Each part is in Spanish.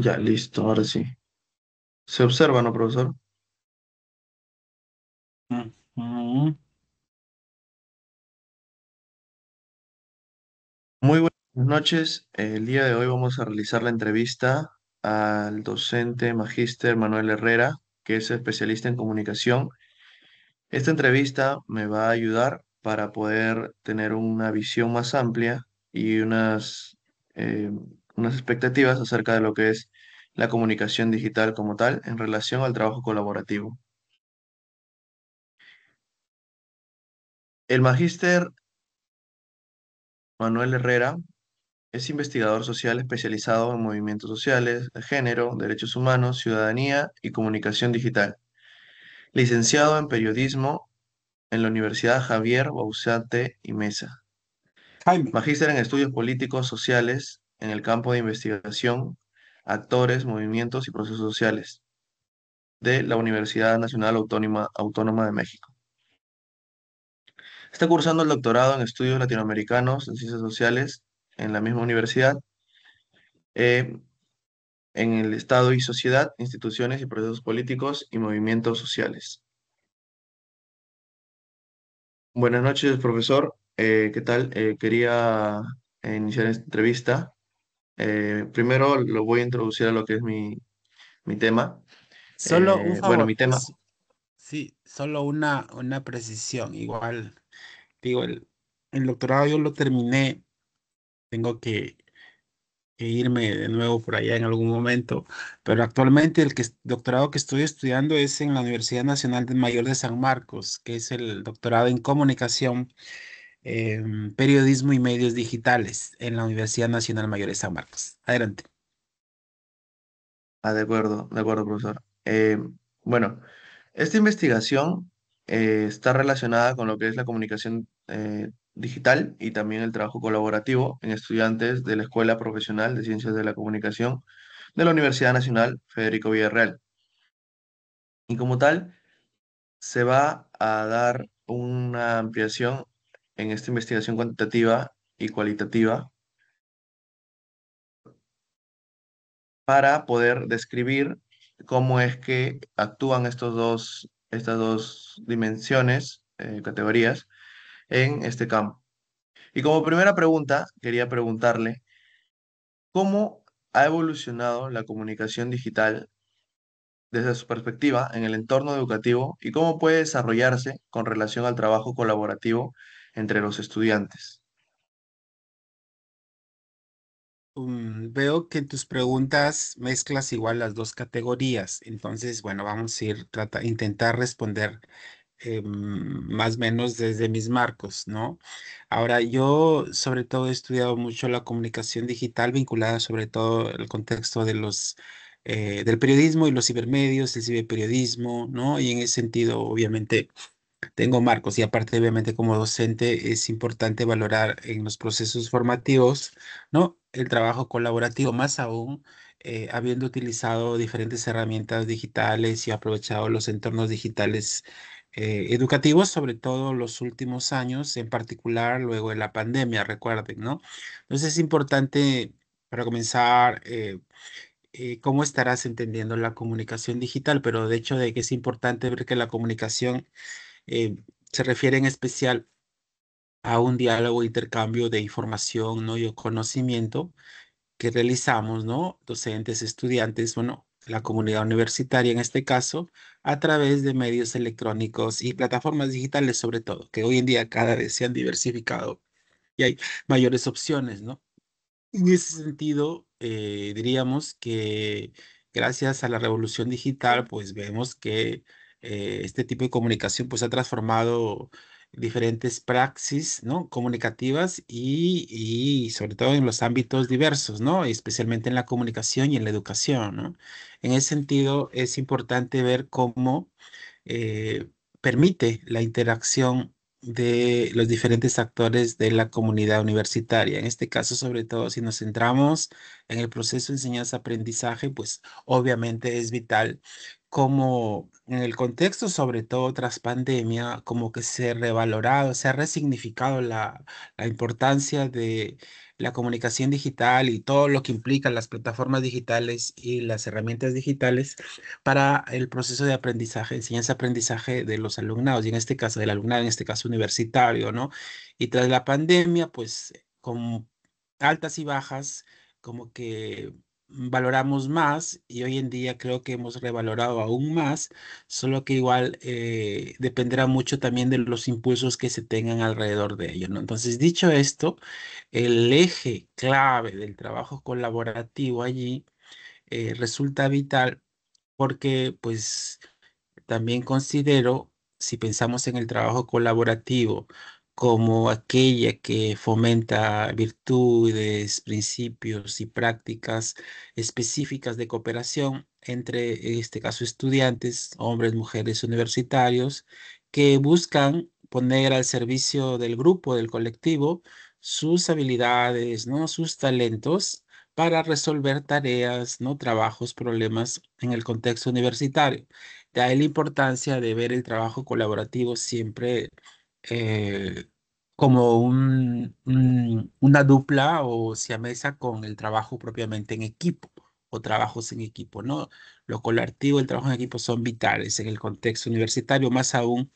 Ya, listo, ahora sí. ¿Se observa, no, profesor? Ujú. Muy buenas noches. El día de hoy vamos a realizar la entrevista al docente magíster Manuel Herrera, que es especialista en comunicación. Esta entrevista me va a ayudar para poder tener una visión más amplia y unas expectativas acerca de lo que es la comunicación digital como tal en relación al trabajo colaborativo. El magíster Manuel Herrera es investigador social especializado en movimientos sociales, de género, derechos humanos, ciudadanía y comunicación digital. Licenciado en periodismo en la Universidad Javier Bausate y Mesa. Jaime, Magíster en estudios políticos sociales en el campo de investigación, actores, movimientos y procesos sociales de la Universidad Nacional Autónoma de México. Está cursando el doctorado en estudios latinoamericanos en ciencias sociales en la misma universidad. Eh, en el Estado y sociedad, instituciones y procesos políticos y movimientos sociales. Buenas noches, profesor. ¿Qué tal? Quería iniciar esta entrevista. Primero lo voy a introducir a lo que es mi tema. solo un Bueno, favor, mi tema. sí, solo una precisión. Igual, digo, el doctorado yo lo terminé, tengo que irme de nuevo por allá en algún momento, pero actualmente doctorado que estoy estudiando es en la Universidad Nacional del Mayor de San Marcos, que es el doctorado en comunicación, periodismo y medios digitales en la Universidad Nacional Mayor de San Marcos. Adelante. Ah, de acuerdo, profesor. Bueno, esta investigación está relacionada con lo que es la comunicación digital y también el trabajo colaborativo en estudiantes de la Escuela Profesional de Ciencias de la Comunicación de la Universidad Nacional Federico Villarreal. Y como tal, se va a dar una ampliación en esta investigación cuantitativa y cualitativa para poder describir cómo es que actúan estas dos dimensiones, categorías, en este campo. Y como primera pregunta, quería preguntarle, ¿cómo ha evolucionado la comunicación digital desde su perspectiva en el entorno educativo y cómo puede desarrollarse con relación al trabajo colaborativo entre los estudiantes? Veo que en tus preguntas mezclas igual las dos categorías. Entonces, bueno, vamos a intentar responder más o menos desde mis marcos, ¿no? Ahora, yo sobre todo he estudiado mucho la comunicación digital vinculada sobre todo al contexto del periodismo y los cibermedios, el ciberperiodismo, ¿no? Y en ese sentido, obviamente, tengo marcos y aparte, obviamente, como docente es importante valorar en los procesos formativos, ¿no? El trabajo colaborativo, más aún habiendo utilizado diferentes herramientas digitales y aprovechado los entornos digitales educativos, sobre todo los últimos años, en particular luego de la pandemia, recuerden, ¿no? Entonces es importante, para comenzar, cómo estarás entendiendo la comunicación digital, pero de hecho de que es importante ver que la comunicación eh, se refiere en especial a un diálogo, intercambio de información, ¿no? Y conocimiento que realizamos, ¿no? Docentes, estudiantes, bueno, la comunidad universitaria en este caso, a través de medios electrónicos y plataformas digitales sobre todo, que hoy en día cada vez se han diversificado y hay mayores opciones, ¿no? En ese sentido, diríamos que gracias a la revolución digital, pues vemos que este tipo de comunicación pues ha transformado diferentes praxis, ¿no? Comunicativas y sobre todo en los ámbitos diversos, ¿no? Especialmente en la comunicación y en la educación, ¿no? En ese sentido, es importante ver cómo eh, permite la interacción de los diferentes actores de la comunidad universitaria. En este caso, sobre todo, si nos centramos en el proceso de enseñanza-aprendizaje, pues obviamente es vital como en el contexto, sobre todo tras pandemia, como que se ha revalorado, se ha resignificado la importancia de la comunicación digital y todo lo que implican las plataformas digitales y las herramientas digitales para el proceso de aprendizaje, enseñanza-aprendizaje de los alumnados, y en este caso del alumnado, en este caso universitario, ¿no? Y tras la pandemia, pues con altas y bajas, como que valoramos más y hoy en día creo que hemos revalorado aún más, solo que igual dependerá mucho también de los impulsos que se tengan alrededor de ello, ¿no? Entonces, dicho esto, el eje clave del trabajo colaborativo allí resulta vital porque pues también considero, si pensamos en el trabajo colaborativo como aquella que fomenta virtudes, principios y prácticas específicas de cooperación entre, en este caso, estudiantes, hombres, mujeres, universitarios, que buscan poner al servicio del grupo, del colectivo, sus habilidades, ¿no? Sus talentos para resolver tareas, ¿no? Trabajos, problemas en el contexto universitario. De ahí la importancia de ver el trabajo colaborativo siempre eh, como una dupla o siamesa con el trabajo propiamente en equipo o trabajos en equipo, ¿no? Lo colaborativo y el trabajo en equipo son vitales en el contexto universitario, más aún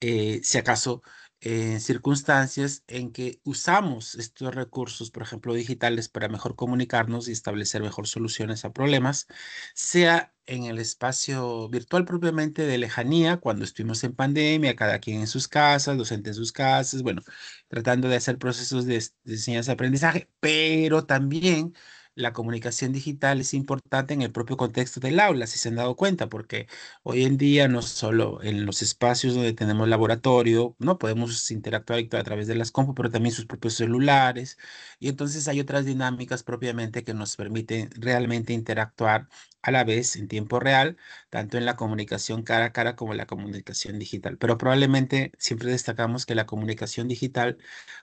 si acaso en circunstancias en que usamos estos recursos, por ejemplo, digitales, para mejor comunicarnos y establecer mejor soluciones a problemas, sea en el espacio virtual propiamente de lejanía, cuando estuvimos en pandemia, cada quien en sus casas, docente en sus casas, bueno, tratando de hacer procesos de enseñanza-aprendizaje, pero también la comunicación digital es importante en el propio contexto del aula, si se han dado cuenta, porque hoy en día, no solo en los espacios donde tenemos laboratorio, no podemos interactuar a través de las compu, pero también sus propios celulares. Y entonces hay otras dinámicas propiamente que nos permiten realmente interactuar a la vez en tiempo real, tanto en la comunicación cara a cara como en la comunicación digital. Pero probablemente siempre destacamos que la comunicación digital,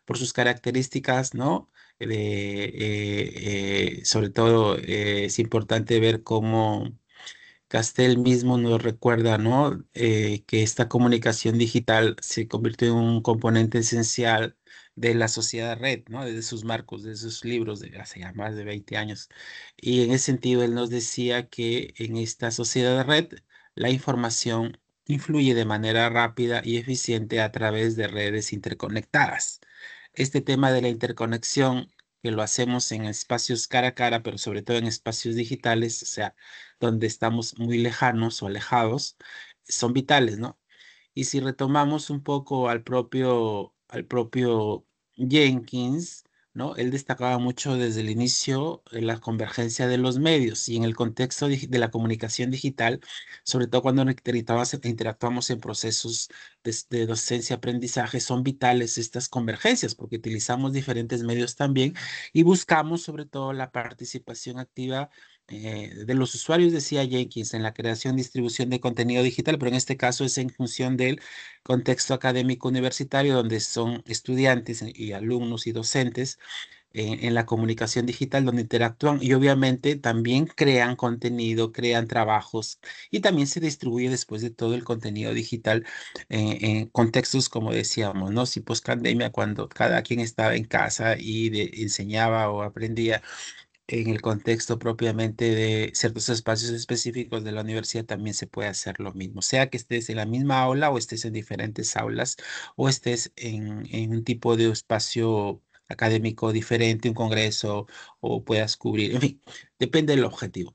por sus características, ¿no? Sobre todo es importante ver cómo Castel mismo nos recuerda, ¿no? Que esta comunicación digital se convirtió en un componente esencial de la sociedad red, ¿no? Desde sus marcos, de sus libros de hace ya más de 20 años. Y en ese sentido, él nos decía que en esta sociedad red, la información influye de manera rápida y eficiente a través de redes interconectadas. Este tema de la interconexión, que lo hacemos en espacios cara a cara, pero sobre todo en espacios digitales, o sea, donde estamos muy lejanos o alejados, son vitales, ¿no? Y si retomamos un poco al propio Jenkins, ¿no? Él destacaba mucho desde el inicio la convergencia de los medios y en el contexto de la comunicación digital, sobre todo cuando interactuamos en procesos de docencia-aprendizaje, son vitales estas convergencias porque utilizamos diferentes medios también y buscamos sobre todo la participación activa de los usuarios, decía Jenkins, en la creación y distribución de contenido digital, pero en este caso es en función del contexto académico universitario, donde son estudiantes y alumnos y docentes en la comunicación digital, donde interactúan y obviamente también crean contenido, crean trabajos y también se distribuye después de todo el contenido digital en contextos, como decíamos, ¿no? Si post pandemia, cuando cada quien estaba en casa y enseñaba o aprendía en el contexto propiamente de ciertos espacios específicos de la universidad también se puede hacer lo mismo, sea que estés en la misma aula o estés en diferentes aulas o estés en un tipo de espacio académico diferente, un congreso o puedas cubrir, en fin, depende del objetivo.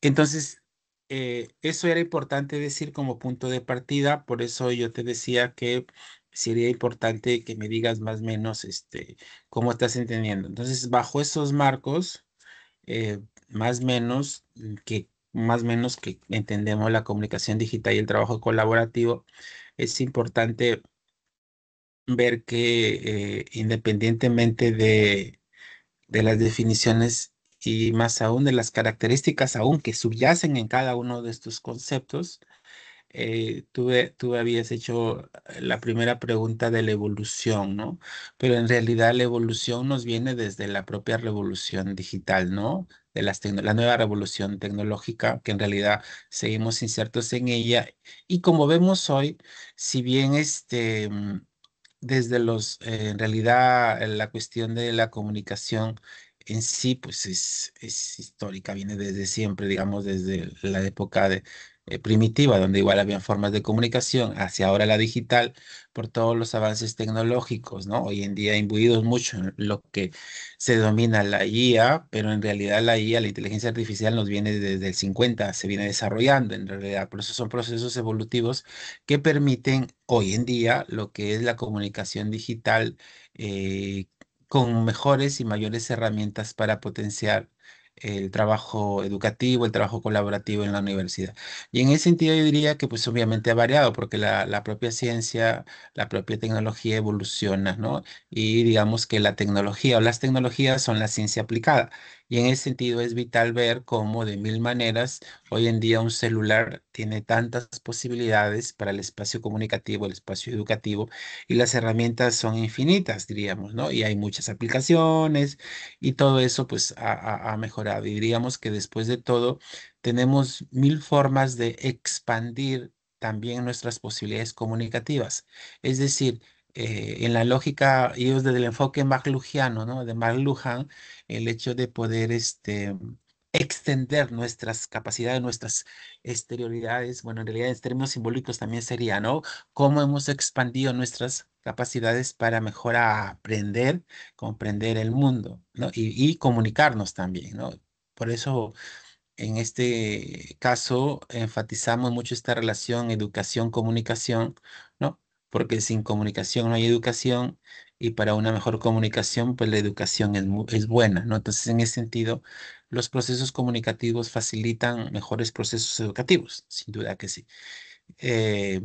Entonces, eso era importante decir como punto de partida, por eso yo te decía que sería importante que me digas más o menos cómo estás entendiendo. Entonces, bajo esos marcos más menos que entendemos la comunicación digital y el trabajo colaborativo, es importante ver que independientemente de las definiciones y más aún de las características aún que subyacen en cada uno de estos conceptos, tú habías hecho la primera pregunta de la evolución, ¿no? Pero en realidad la evolución nos viene desde la propia revolución digital, ¿no? La nueva revolución tecnológica, que en realidad seguimos insertos en ella. Y como vemos hoy, si bien desde en realidad, la cuestión de la comunicación en sí, pues es histórica, viene desde siempre, digamos, desde la época primitiva, donde igual había formas de comunicación, hacia ahora la digital, por todos los avances tecnológicos, ¿no? Hoy en día imbuidos mucho en lo que se domina la IA, pero en realidad la IA, la inteligencia artificial, nos viene desde el 50, se viene desarrollando en realidad, por eso son procesos evolutivos que permiten hoy en día lo que es la comunicación digital, eh, con mejores y mayores herramientas para potenciar el trabajo educativo, el trabajo colaborativo en la universidad. Y en ese sentido yo diría que pues obviamente ha variado porque la propia ciencia, la propia tecnología evoluciona, ¿no? Y digamos que la tecnología o las tecnologías son la ciencia aplicada. Y en ese sentido es vital ver cómo de mil maneras hoy en día un celular tiene tantas posibilidades para el espacio comunicativo, el espacio educativo, y las herramientas son infinitas, diríamos, ¿no? Y hay muchas aplicaciones y todo eso pues ha mejorado. Y diríamos que después de todo tenemos mil formas de expandir también nuestras posibilidades comunicativas. Es decir, en la lógica, y desde el enfoque McLuhiano, ¿no? De McLuhan, el hecho de poder extender nuestras capacidades, nuestras exterioridades, bueno, en realidad en términos simbólicos también sería, ¿no? Cómo hemos expandido nuestras capacidades para mejor aprender, comprender el mundo, ¿no? Y comunicarnos también, ¿no? Por eso en este caso, enfatizamos mucho esta relación educación-comunicación, ¿no? Porque sin comunicación no hay educación y para una mejor comunicación, pues la educación es buena, ¿no? Entonces, en ese sentido, los procesos comunicativos facilitan mejores procesos educativos, sin duda que sí. Eh,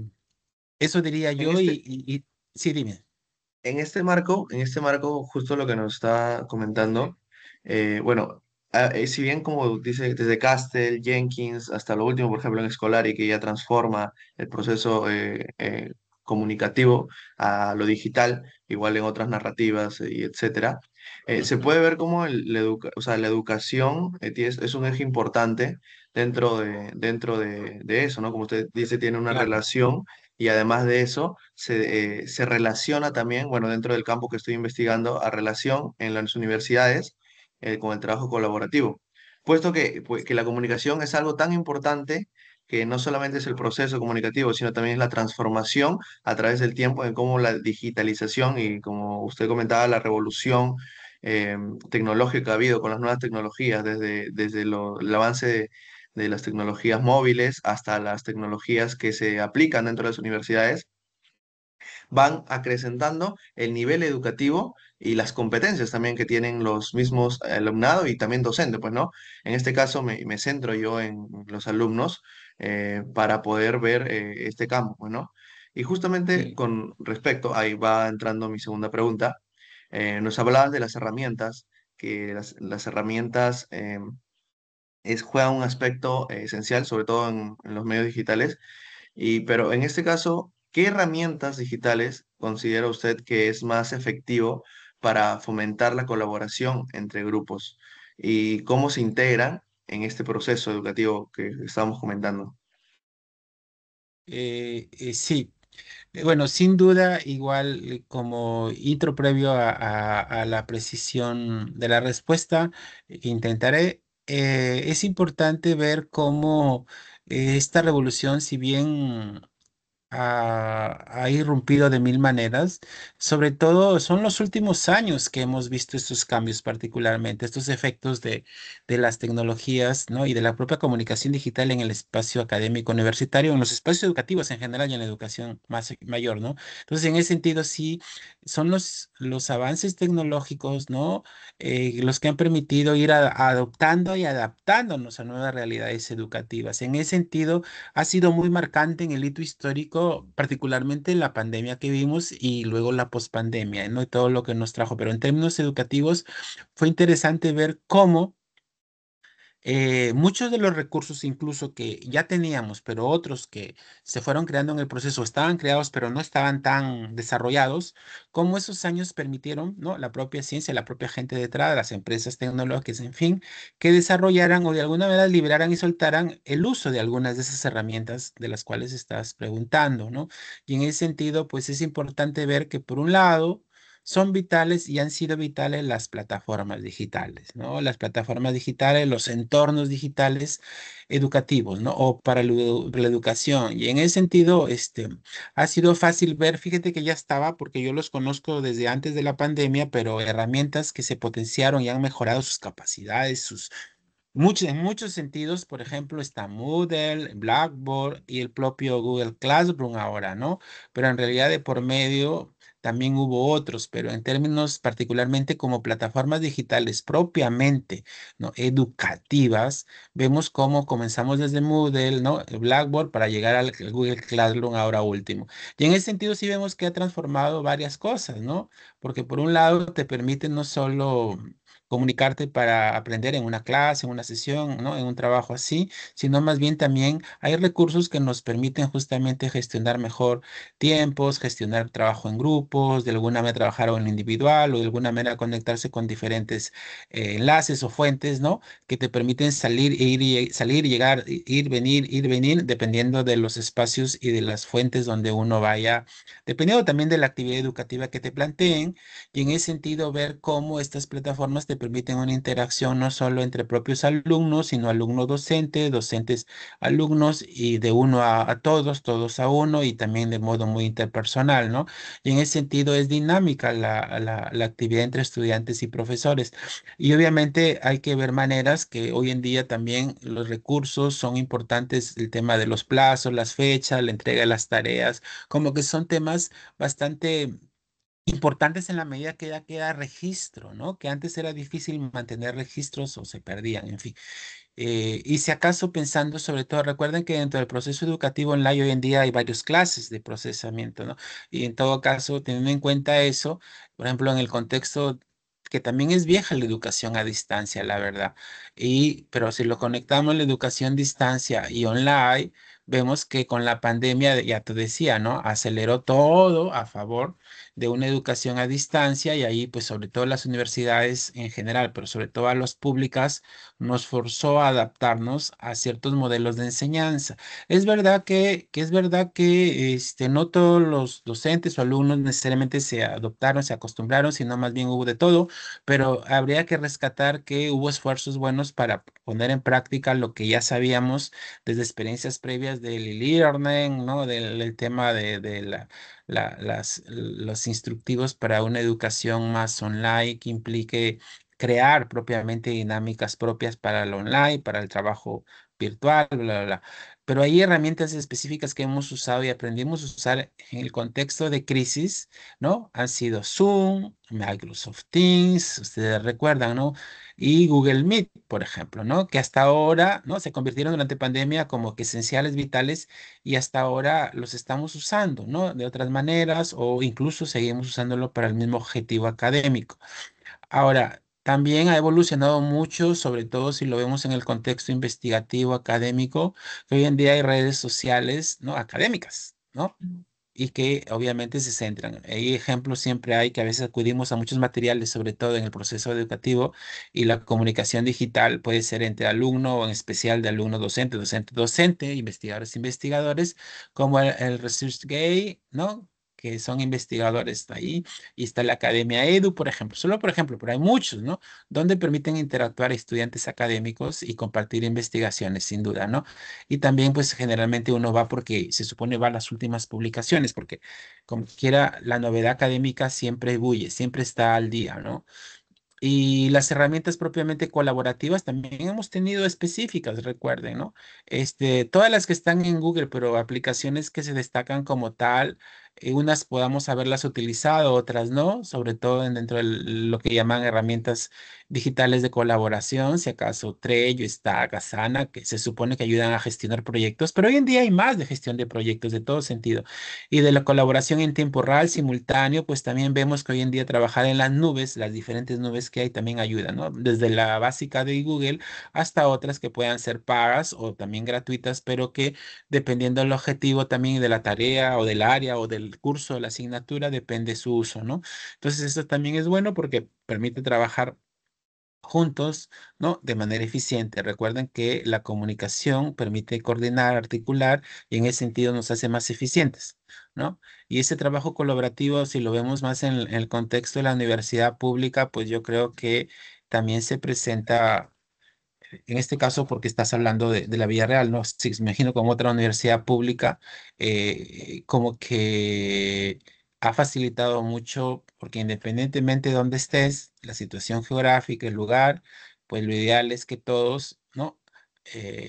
Eso diría En yo este, sí, dime. En este marco, justo lo que nos está comentando, bueno, si bien como dice, desde Castell, Jenkins, hasta lo último, por ejemplo, en Scholarity, que ya transforma el proceso comunicativo a lo digital, igual en otras narrativas y etcétera, se Ujú. puede ver como o sea, la educación es un eje importante dentro de eso, ¿no? Como usted dice, tiene una Claro. relación y además de eso, se relaciona también, bueno, dentro del campo que estoy investigando, a relación en las universidades con el trabajo colaborativo. Puesto que la comunicación es algo tan importante que no solamente es el proceso comunicativo, sino también es la transformación a través del tiempo en cómo la digitalización y como usted comentaba, la revolución tecnológica que ha habido con las nuevas tecnologías, desde el avance de las tecnologías móviles hasta las tecnologías que se aplican dentro de las universidades, van acrecentando el nivel educativo y las competencias también que tienen los mismos alumnado y también docente, pues, ¿no? En este caso me centro yo en los alumnos para poder ver este campo, pues, ¿no? Y justamente Sí. con respecto, ahí va entrando mi segunda pregunta, nos hablabas de las herramientas, que las herramientas juegan un aspecto esencial, sobre todo en los medios digitales. Pero en este caso, ¿qué herramientas digitales considera usted que es más efectivo para fomentar la colaboración entre grupos? ¿Y cómo se integran en este proceso educativo que estamos comentando? Sí. Bueno, sin duda, igual como intro previo a la precisión de la respuesta que intentaré, es importante ver cómo esta revolución, si bien ha irrumpido de mil maneras. Sobre todo son los últimos años que hemos visto estos cambios, particularmente estos efectos de las tecnologías, ¿no? Y de la propia comunicación digital en el espacio académico universitario, en los espacios educativos en general y en la educación mayor, ¿no? Entonces, en ese sentido, sí, son los avances tecnológicos, ¿no? Los que han permitido ir adoptando y adaptándonos a nuevas realidades educativas. En ese sentido, ha sido muy marcante en el hito histórico, particularmente en la pandemia que vimos y luego la pospandemia, ¿no? Y todo lo que nos trajo. Pero en términos educativos, fue interesante ver cómo Muchos de los recursos incluso que ya teníamos, pero otros que se fueron creando en el proceso, estaban creados, pero no estaban tan desarrollados, como esos años permitieron, ¿no? La propia ciencia, la propia gente detrás, las empresas tecnológicas, en fin, que desarrollaran o de alguna manera liberaran y soltaran el uso de algunas de esas herramientas de las cuales estás preguntando, ¿no? Y en ese sentido, pues es importante ver que por un lado, son vitales y han sido vitales las plataformas digitales, ¿no? Las plataformas digitales, los entornos digitales educativos, ¿no? O para la educación. Y en ese sentido, ha sido fácil ver, fíjate que ya estaba, porque yo los conozco desde antes de la pandemia, pero herramientas que se potenciaron y han mejorado sus capacidades, en muchos sentidos, por ejemplo, está Moodle, Blackboard y el propio Google Classroom ahora, ¿no? Pero en realidad de por medio también hubo otros, pero en términos particularmente como plataformas digitales propiamente, ¿no? Educativas, vemos cómo comenzamos desde Moodle, ¿no? El Blackboard para llegar al Google Classroom ahora último. Y en ese sentido sí vemos que ha transformado varias cosas, ¿no? Porque por un lado te permite no solo comunicarte para aprender en una clase, en una sesión, ¿no? En un trabajo así, sino más bien también hay recursos que nos permiten justamente gestionar mejor tiempos, gestionar trabajo en grupos, de alguna manera trabajar o en lo individual o de alguna manera conectarse con diferentes enlaces o fuentes, ¿no? Que te permiten salir e ir y salir, llegar, ir, venir, dependiendo de los espacios y de las fuentes donde uno vaya, dependiendo también de la actividad educativa que te planteen y en ese sentido ver cómo estas plataformas te permiten una interacción no solo entre propios alumnos, sino alumno-docente, docentes-alumnos y de uno a todos, todos a uno y también de modo muy interpersonal, ¿no? Y en ese sentido es dinámica la actividad entre estudiantes y profesores. Y obviamente hay que ver maneras que hoy en día también los recursos son importantes, el tema de los plazos, las fechas, la entrega de las tareas, como que son temas bastante importantes en la medida que ya queda registro, ¿no? Que antes era difícil mantener registros o se perdían, en fin. Y si acaso pensando sobre todo, recuerden que dentro del proceso educativo online hoy en día hay varias clases de procesamiento, ¿no? Y en todo caso, teniendo en cuenta eso, por ejemplo, en el contexto que también es vieja la educación a distancia, la verdad. Pero si lo conectamos la educación a distancia y online, vemos que con la pandemia, ya te decía, ¿no? Aceleró todo a favor de una educación a distancia y ahí, pues, sobre todo las universidades en general, pero sobre todo a las públicas, nos forzó a adaptarnos a ciertos modelos de enseñanza. Es verdad que no todos los docentes o alumnos necesariamente se adoptaron, se acostumbraron, sino más bien hubo de todo, pero habría que rescatar que hubo esfuerzos buenos para poner en práctica lo que ya sabíamos desde experiencias previas del e-learning, ¿no? Del tema de los instructivos para una educación más online que implique crear propiamente dinámicas propias para el online, para el trabajo virtual, bla, bla, bla. Pero hay herramientas específicas que hemos usado y aprendimos a usar en el contexto de crisis, ¿no? Han sido Zoom, Microsoft Teams, ustedes recuerdan, ¿no? Y Google Meet, por ejemplo, ¿no? Que hasta ahora, ¿no? Se convirtieron durante pandemia como que esenciales, vitales, y hasta ahora los estamos usando, ¿no? De otras maneras o incluso seguimos usándolo para el mismo objetivo académico. Ahora, también ha evolucionado mucho, sobre todo si lo vemos en el contexto investigativo académico, que hoy en día hay redes sociales, ¿no? Académicas, ¿no? Y que obviamente se centran. Hay ejemplos siempre hay que a veces acudimos a muchos materiales, sobre todo en el proceso educativo, y la comunicación digital puede ser entre alumno o en especial de alumno docente, docente, docente, investigadores, investigadores, como el ResearchGate, ¿no? Que son investigadores ahí, y está la Academia Edu, por ejemplo, solo por ejemplo, pero hay muchos, ¿no? Donde permiten interactuar estudiantes académicos y compartir investigaciones, sin duda, ¿no? Y también, pues generalmente uno va porque se supone va a las últimas publicaciones, porque como quiera, la novedad académica siempre bulle, siempre está al día, ¿no? Y las herramientas propiamente colaborativas también hemos tenido específicas, recuerden, ¿no? Todas las que están en Google, pero aplicaciones que se destacan como tal, unas podamos haberlas utilizado, otras no, sobre todo dentro de lo que llaman herramientas digitales de colaboración, si acaso Trello, Stack, Asana, que se supone que ayudan a gestionar proyectos, pero hoy en día hay más de gestión de proyectos de todo sentido. Y de la colaboración en tiempo real, simultáneo, pues también vemos que hoy en día trabajar en las nubes, las diferentes nubes que hay, también ayuda, ¿no? Desde la básica de Google hasta otras que puedan ser pagas o también gratuitas, pero que dependiendo del objetivo también de la tarea o del área o del curso, de la asignatura, depende su uso, ¿no? Entonces, esto también es bueno porque permite trabajar juntos, ¿no? De manera eficiente. Recuerden que la comunicación permite coordinar, articular y en ese sentido nos hace más eficientes, ¿no? Y ese trabajo colaborativo, si lo vemos más en el contexto de la universidad pública, pues yo creo que también se presenta en este caso porque estás hablando de la vida real, ¿no? Si me imagino con otra universidad pública, como que ha facilitado mucho, porque independientemente de dónde estés, la situación geográfica, el lugar, pues lo ideal es que todos, ¿no?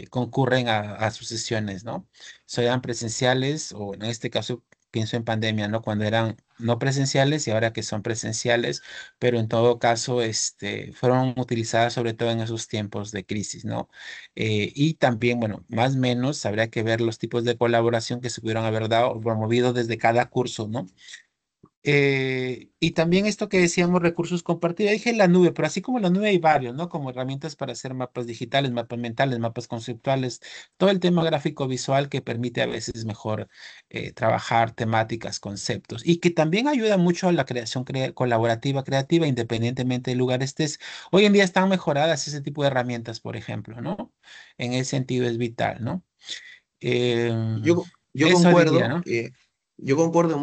Concurren a sus sesiones, ¿no? Sean presenciales o en este caso pienso en pandemia, ¿no? Cuando eran no presenciales y ahora que son presenciales, pero en todo caso, fueron utilizadas sobre todo en esos tiempos de crisis, ¿no? Y también, bueno, más o menos habría que ver los tipos de colaboración que se pudieron haber dado o promovido desde cada curso, ¿no? Y también esto que decíamos, recursos compartidos, dije la nube, pero así como la nube hay varios, ¿no? Como herramientas para hacer mapas digitales, mapas mentales, mapas conceptuales, todo el tema gráfico visual que permite a veces mejor trabajar temáticas, conceptos y que también ayuda mucho a la creación colaborativa, creativa, independientemente del lugar estés. Hoy en día están mejoradas ese tipo de herramientas, por ejemplo, ¿no? En ese sentido es vital, ¿no? Yo Eso diría, concuerdo, ¿no? yo concuerdo en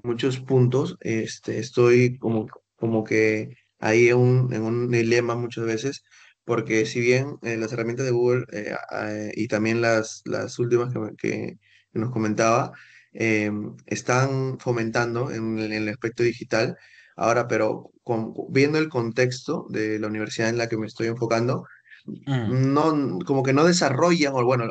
muchos puntos. Estoy como que ahí en un dilema muchas veces, porque si bien las herramientas de Google y también las últimas que nos comentaba eh, están fomentando en el aspecto digital, ahora, pero viendo el contexto de la universidad en la que me estoy enfocando, Mm, no, como que no desarrollan, o bueno,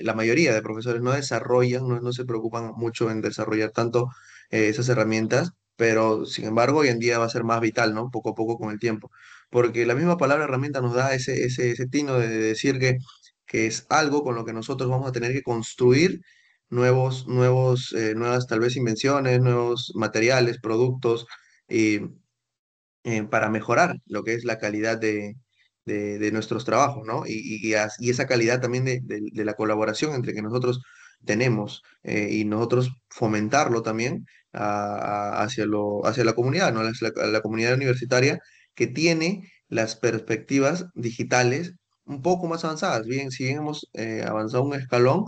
la mayoría de profesores no desarrollan, no se preocupan mucho en desarrollar tanto esas herramientas, pero sin embargo hoy en día va a ser más vital, ¿no? Poco a poco con el tiempo, porque la misma palabra herramienta nos da ese tino de decir que es algo con lo que nosotros vamos a tener que construir nuevas tal vez invenciones, nuevos materiales, productos, para mejorar lo que es la calidad de nuestros trabajos, ¿no? Y esa calidad también de la colaboración entre que nosotros tenemos y nosotros fomentarlo también hacia la comunidad, ¿no? A la comunidad universitaria que tiene las perspectivas digitales un poco más avanzadas. Bien, si bien hemos avanzado un escalón,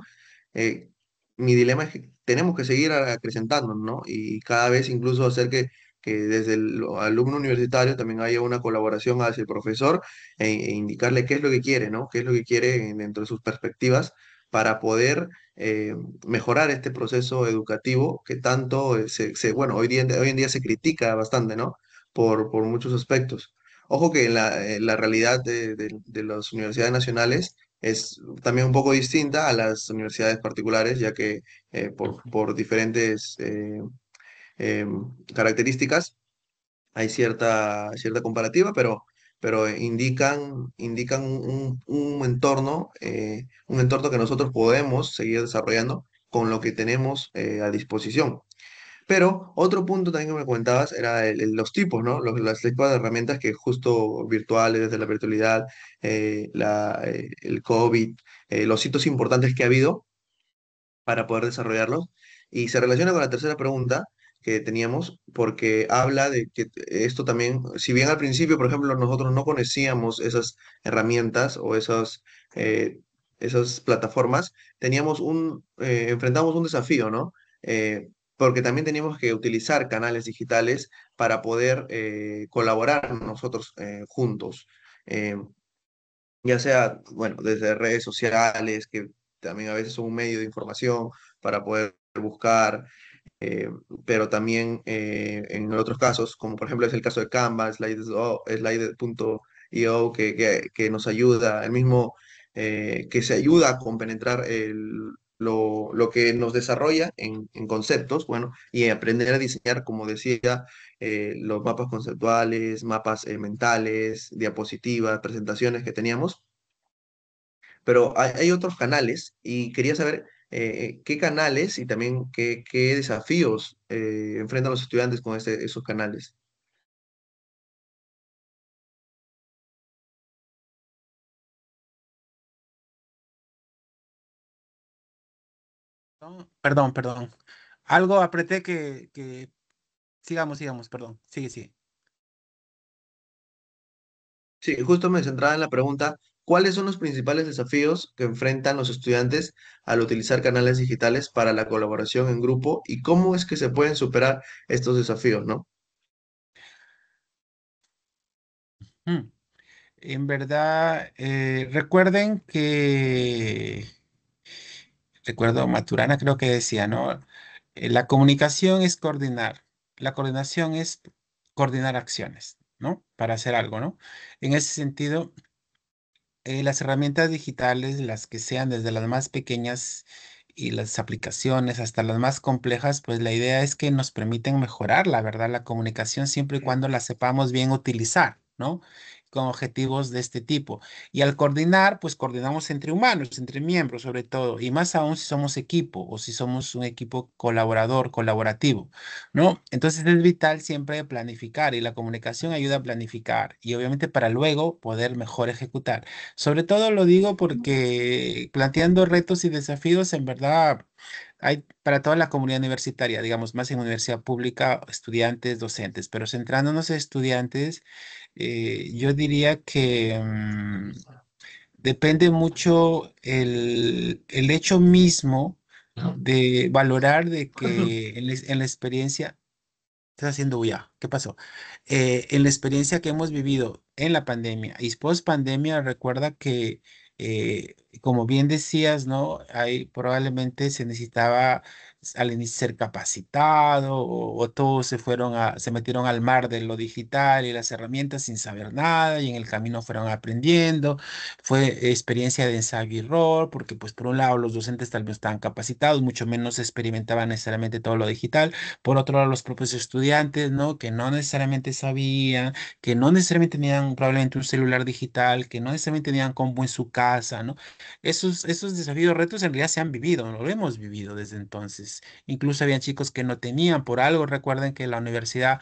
eh, mi dilema es que tenemos que seguir acrecentando, ¿no? Y cada vez incluso hacer que desde el alumno universitario también haya una colaboración hacia el profesor e indicarle qué es lo que quiere, ¿no? Qué es lo que quiere dentro de sus perspectivas para poder mejorar este proceso educativo que tanto bueno, hoy en día se critica bastante, ¿no? Por muchos aspectos. Ojo que la realidad de las universidades nacionales es también un poco distinta a las universidades particulares, ya que por diferentes características hay cierta comparativa, pero indican un entorno que nosotros podemos seguir desarrollando con lo que tenemos a disposición. Pero otro punto también que me comentabas era los tipos, ¿no? Las tipos de herramientas que justo virtuales, desde la virtualidad, el COVID, los hitos importantes que ha habido para poder desarrollarlos. Y se relaciona con la tercera pregunta que teníamos, porque habla de que esto también, si bien al principio, por ejemplo, nosotros no conocíamos esas herramientas o esas plataformas, enfrentamos un desafío, ¿no? Porque también teníamos que utilizar canales digitales para poder colaborar nosotros juntos. Eh, ya sea, bueno, desde redes sociales, que también a veces son un medio de información para poder buscar, eh, pero también en otros casos, como por ejemplo es el caso de Canva, Slide.io, que nos ayuda, el mismo que se ayuda a compenetrar lo que nos desarrolla en conceptos, bueno, y aprender a diseñar, como decía, los mapas conceptuales, mapas mentales, diapositivas, presentaciones que teníamos, pero hay otros canales y quería saber qué canales y también qué desafíos enfrentan los estudiantes con esos canales. No, perdón, perdón. Algo apreté que... Sigamos, sigamos, perdón. Sigue, sigue. Sí, justo me centraba en la pregunta, ¿cuáles son los principales desafíos que enfrentan los estudiantes al utilizar canales digitales para la colaboración en grupo y cómo es que se pueden superar estos desafíos, ¿no? Mm. En verdad, recuerden que, recuerdo Maturana creo que decía, ¿no? La comunicación es coordinar, la coordinación es coordinar acciones, ¿no? Para hacer algo, ¿no? En ese sentido, las herramientas digitales, las que sean desde las más pequeñas y las aplicaciones hasta las más complejas, pues la idea es que nos permiten mejorar, la verdad, la comunicación siempre y cuando la sepamos bien utilizar, ¿no? Con objetivos de este tipo. Y al coordinar, pues coordinamos entre humanos, entre miembros sobre todo, y más aún si somos equipo o si somos un equipo colaborador, colaborativo, ¿no? Entonces es vital siempre planificar y la comunicación ayuda a planificar y obviamente para luego poder mejor ejecutar. Sobre todo lo digo porque planteando retos y desafíos, en verdad, hay para toda la comunidad universitaria, digamos, más en universidad pública, estudiantes, docentes, pero centrándonos en estudiantes, yo diría que depende mucho el hecho mismo de valorar de que en la experiencia. Estás haciendo bulla. ¿Qué pasó? En la experiencia que hemos vivido en la pandemia y post pandemia, recuerda que, como bien decías, ¿no? Ahí probablemente se necesitaba al inicio ser capacitado o todos se metieron al mar de lo digital y las herramientas sin saber nada y en el camino fueron aprendiendo. Fue experiencia de ensayo y error, porque pues por un lado los docentes tal vez no estaban capacitados, mucho menos experimentaban necesariamente todo lo digital. Por otro lado, los propios estudiantes, ¿no? Que no necesariamente sabían, que no necesariamente tenían probablemente un celular digital, que no necesariamente tenían compu en su casa, ¿no? Esos desafíos, retos en realidad se han vivido, ¿no? Lo hemos vivido desde entonces. Incluso habían chicos que no tenían por algo. Recuerden que la universidad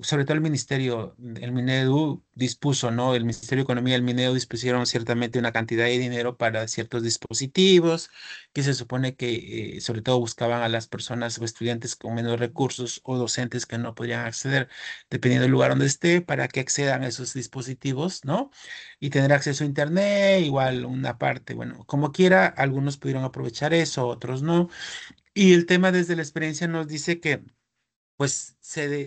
sobre todo el ministerio, el Minedu dispuso, ¿no? El Ministerio de Economía y el Minedu dispusieron ciertamente una cantidad de dinero para ciertos dispositivos que se supone que sobre todo buscaban a las personas o estudiantes con menos recursos o docentes que no podían acceder, dependiendo del lugar donde esté, para que accedan a esos dispositivos, ¿no? Y tener acceso a Internet, igual una parte, bueno, como quiera, algunos pudieron aprovechar eso, otros no. Y el tema desde la experiencia nos dice que pues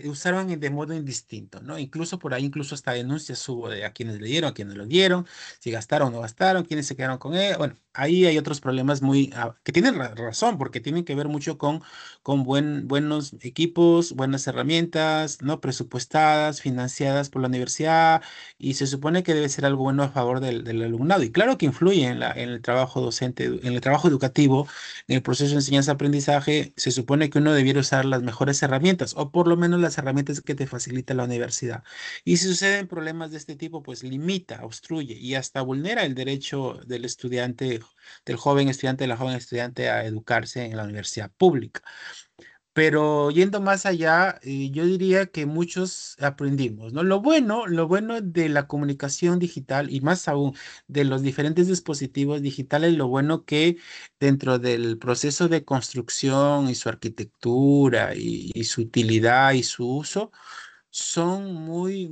usaron de modo indistinto, ¿no? Incluso por ahí, incluso hasta denuncias hubo de a quienes le dieron, a quienes lo dieron, si gastaron o no gastaron, quiénes se quedaron con él. Bueno, ahí hay otros problemas que tienen razón, porque tienen que ver mucho con buenos equipos, buenas herramientas, ¿no? Presupuestadas, financiadas por la universidad, y se supone que debe ser algo bueno a favor del alumnado. Y claro que influye en el trabajo docente, en el trabajo educativo en el proceso de enseñanza-aprendizaje, se supone que uno debiera usar las mejores herramientas o por lo menos las herramientas que te facilita la universidad. Y si suceden problemas de este tipo, pues limita, obstruye y hasta vulnera el derecho del estudiante, del joven estudiante, de la joven estudiante a educarse en la universidad pública. Pero yendo más allá, yo diría que muchos aprendimos, ¿no? Lo bueno de la comunicación digital y más aún de los diferentes dispositivos digitales, lo bueno que dentro del proceso de construcción y su arquitectura y su utilidad y su uso, son muy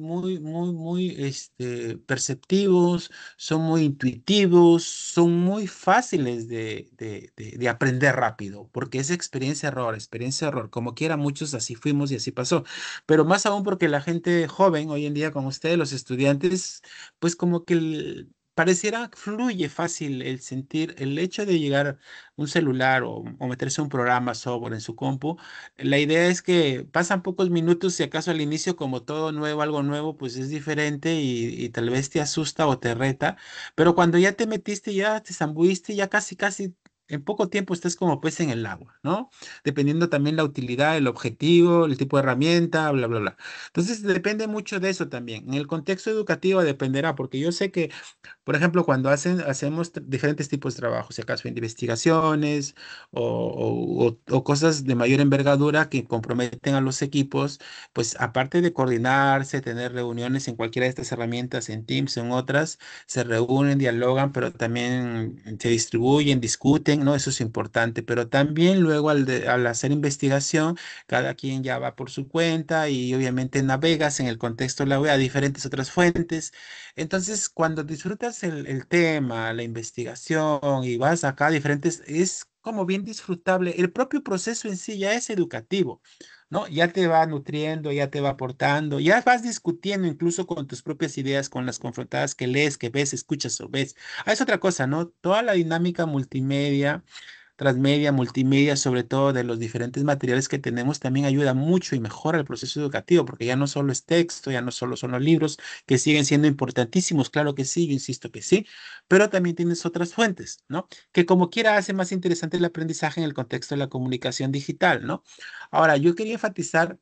perceptivos, son muy intuitivos, son muy fáciles de aprender rápido, porque es experiencia error, como quiera, muchos así fuimos y así pasó, pero más aún porque la gente joven hoy en día, como ustedes, los estudiantes, pues como que pareciera fluye fácil el sentir, el hecho de llegar a un celular o meterse un programa, software en su compu. La idea es que pasan pocos minutos, si acaso al inicio, como todo nuevo, algo nuevo, pues es diferente y tal vez te asusta o te reta, pero cuando ya te metiste, ya te zambuiste, ya casi, casi en poco tiempo estás como pez en el agua, ¿no? Dependiendo también la utilidad, el objetivo, el tipo de herramienta, bla, bla, bla. Entonces depende mucho de eso también. En el contexto educativo dependerá, porque yo sé que por ejemplo, cuando hacemos diferentes tipos de trabajos, si acaso investigaciones o cosas de mayor envergadura que comprometen a los equipos, pues aparte de coordinarse, tener reuniones en cualquiera de estas herramientas, en Teams o en otras, se reúnen, dialogan, pero también se distribuyen, discuten, ¿no? Eso es importante, pero también luego al hacer investigación, cada quien ya va por su cuenta y obviamente navegas en el contexto de la web a diferentes otras fuentes. Entonces, cuando disfrutas el tema, la investigación y vas acá a diferentes, es como bien disfrutable. El propio proceso en sí ya es educativo, ¿no? Ya te va nutriendo, ya te va aportando, ya vas discutiendo incluso con tus propias ideas, con las confrontadas que lees, que ves, escuchas o ves. Ah, es otra cosa, ¿no? Toda la dinámica multimedia transmedia, multimedia, sobre todo de los diferentes materiales que tenemos, también ayuda mucho y mejora el proceso educativo, porque ya no solo es texto, ya no solo son los libros, que siguen siendo importantísimos, claro que sí, yo insisto que sí, pero también tienes otras fuentes, ¿no? Que como quiera hace más interesante el aprendizaje en el contexto de la comunicación digital, ¿no? Ahora, yo quería enfatizar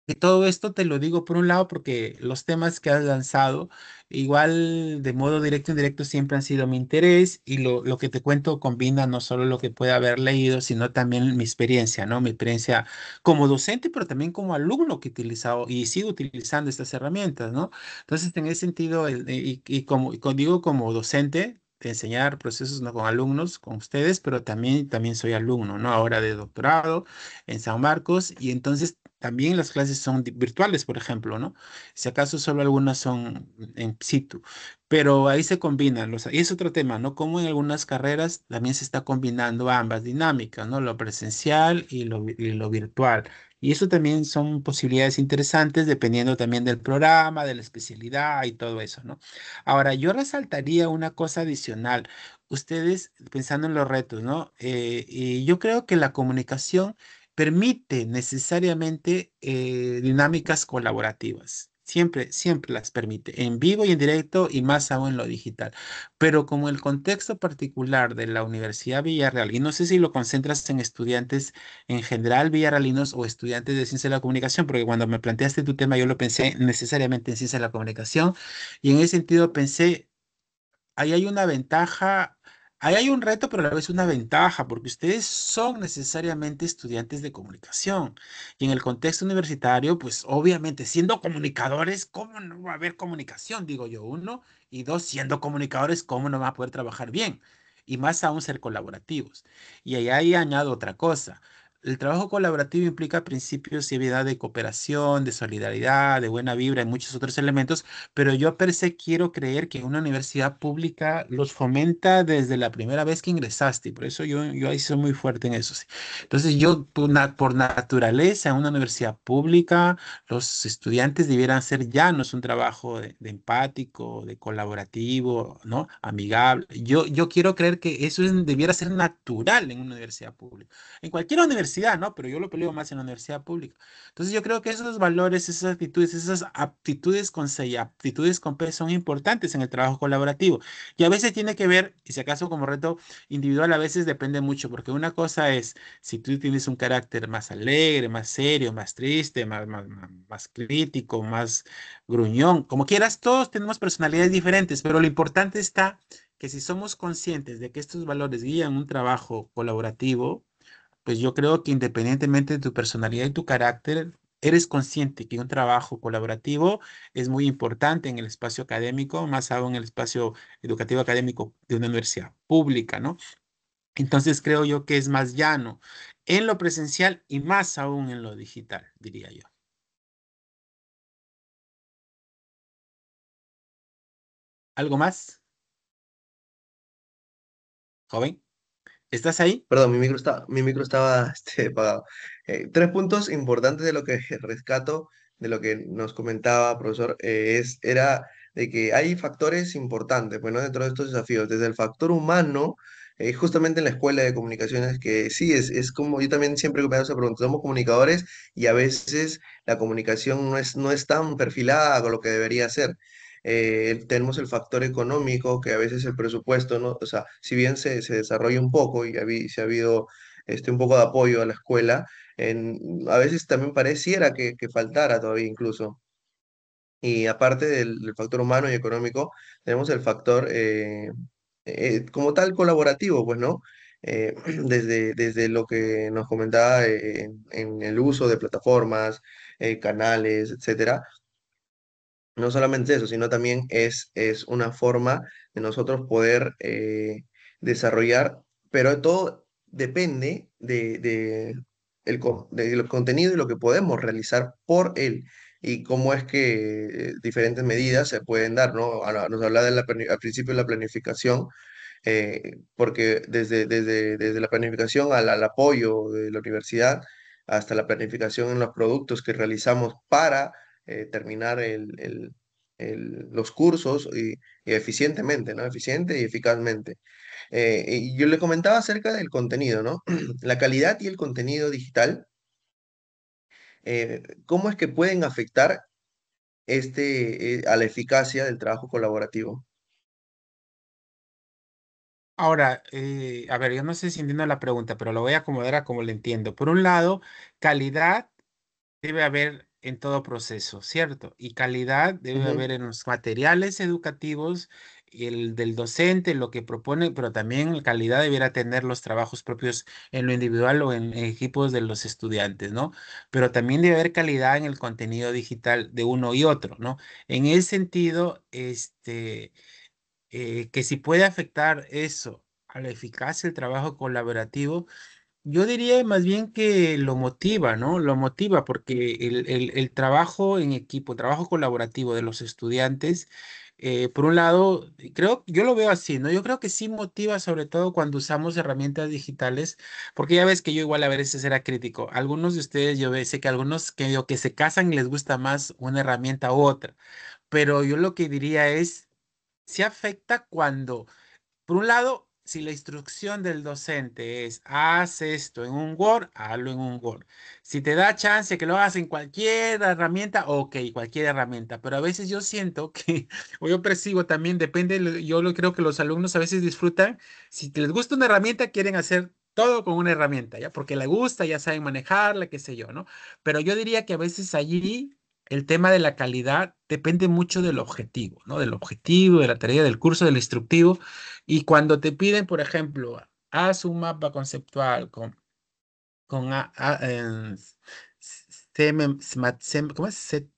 que todo esto te lo digo por un lado porque los temas que has lanzado, igual de modo directo o indirecto, siempre han sido mi interés y lo que te cuento combina no solo lo que puede haber leído, sino también mi experiencia, ¿no? Mi experiencia como docente, pero también como alumno que he utilizado y sigo utilizando estas herramientas, ¿no? Entonces, en ese sentido, digo como docente, de enseñar procesos no con alumnos, con ustedes, pero también soy alumno, ¿no? Ahora de doctorado en San Marcos y entonces también las clases son virtuales, por ejemplo, ¿no? Si acaso solo algunas son en situ, pero ahí se combinan y es otro tema, ¿no? Como en algunas carreras también se está combinando ambas dinámicas, ¿no? Lo presencial y lo virtual. Y eso también son posibilidades interesantes dependiendo también del programa, de la especialidad y todo eso, ¿no? Ahora, yo resaltaría una cosa adicional. Ustedes, pensando en los retos, ¿no? Y yo creo que la comunicación permite necesariamente dinámicas colaborativas. Siempre, siempre las permite, en vivo y en directo y más aún en lo digital. Pero como el contexto particular de la Universidad Villarreal, y no sé si lo concentras en estudiantes en general villarrealinos o estudiantes de ciencia de la comunicación, porque cuando me planteaste tu tema yo lo pensé necesariamente en ciencia de la comunicación y en ese sentido pensé ahí hay una ventaja, ahí hay un reto, pero a la vez una ventaja, porque ustedes son necesariamente estudiantes de comunicación. Y en el contexto universitario, pues obviamente siendo comunicadores, ¿cómo no va a haber comunicación? Digo yo, uno, y dos, siendo comunicadores, ¿cómo no va a poder trabajar bien? Y más aún ser colaborativos. Y ahí añado otra cosa. El trabajo colaborativo implica principios y habilidad de cooperación, de solidaridad, de buena vibra y muchos otros elementos, pero yo per se quiero creer que una universidad pública los fomenta desde la primera vez que ingresaste, y por eso yo ahí soy muy fuerte en eso. Sí. Entonces yo por naturaleza en una universidad pública, los estudiantes debieran ser llanos, un trabajo de empático, de colaborativo, ¿no? Amigable. Yo quiero creer que debiera ser natural en una universidad pública. En cualquier universidad, ¿no? Pero yo lo peleo más en la universidad pública. Entonces yo creo que esos valores, esas actitudes, esas aptitudes con C y aptitudes con P son importantes en el trabajo colaborativo. Y a veces tiene que ver, y si acaso como reto individual, a veces depende mucho, porque una cosa es si tú tienes un carácter más alegre, más serio, más triste, más crítico, más gruñón, como quieras, todos tenemos personalidades diferentes, pero lo importante está que si somos conscientes de que estos valores guían un trabajo colaborativo, pues yo creo que independientemente de tu personalidad y tu carácter, eres consciente que un trabajo colaborativo es muy importante en el espacio académico, más aún en el espacio educativo académico de una universidad pública, ¿no? Entonces creo yo que es más llano en lo presencial y más aún en lo digital, diría yo. ¿Algo más, joven? ¿Estás ahí? Perdón, mi micro estaba apagado. Tres puntos importantes de lo que rescato, de lo que nos comentaba, profesor, era de que hay factores importantes, bueno, dentro de estos desafíos, desde el factor humano, justamente en la escuela de comunicaciones, que sí, es como, yo también siempre me hago esa pregunta, somos comunicadores y a veces la comunicación no es tan perfilada con lo que debería ser. tenemos el factor económico, que a veces el presupuesto, ¿no? O sea, si bien se desarrolla un poco y se ha habido un poco de apoyo a la escuela, a veces también pareciera que faltara todavía incluso. Y aparte del factor humano y económico, tenemos el factor como tal colaborativo, pues, ¿no? Desde lo que nos comentaba en el uso de plataformas, canales, etcétera. No solamente eso, sino también es una forma de nosotros poder desarrollar, pero todo depende del contenido y lo que podemos realizar por él y cómo es que diferentes medidas se pueden dar, ¿no? Nos habla al principio de la planificación, porque desde la planificación al apoyo de la universidad hasta la planificación en los productos que realizamos para terminar los cursos y eficientemente, ¿no? Eficiente y eficazmente. Y yo le comentaba acerca del contenido, ¿no? La calidad y el contenido digital, ¿cómo es que pueden afectar a la eficacia del trabajo colaborativo? Ahora, a ver, yo no sé si entiendo la pregunta, pero lo voy a acomodar a como lo entiendo. Por un lado, calidad debe haber en todo proceso, ¿cierto? Y calidad debe haber Ujú. en los materiales educativos, el del docente, lo que propone, pero también calidad debiera tener los trabajos propios en lo individual o en equipos de los estudiantes, ¿no? Pero también debe haber calidad en el contenido digital de uno y otro, ¿no? En ese sentido, que si puede afectar eso a la eficacia del trabajo colaborativo, yo diría más bien que lo motiva, ¿no? Lo motiva porque el trabajo en equipo, el trabajo colaborativo de los estudiantes, por un lado, creo, yo lo veo así, ¿no? Yo creo que sí motiva sobre todo cuando usamos herramientas digitales, porque ya ves que yo igual a veces era crítico. Algunos de ustedes, sé que algunos que se casan y les gusta más una herramienta u otra, pero yo lo que diría es, sí afecta cuando por un lado, si la instrucción del docente es haz esto en un Word, hazlo en un Word. Si te da chance que lo hagas en cualquier herramienta, ok, cualquier herramienta. Pero a veces yo siento que, o yo percibo también, depende, creo que los alumnos a veces disfrutan, si les gusta una herramienta, quieren hacer todo con una herramienta, ¿ya? Porque le gusta, ya saben manejarla, qué sé yo, ¿no? Pero yo diría que a veces allí el tema de la calidad depende mucho del objetivo, ¿no? Del objetivo, de la tarea, del curso, del instructivo. Y cuando te piden, por ejemplo, haz un mapa conceptual con ¿cómo es?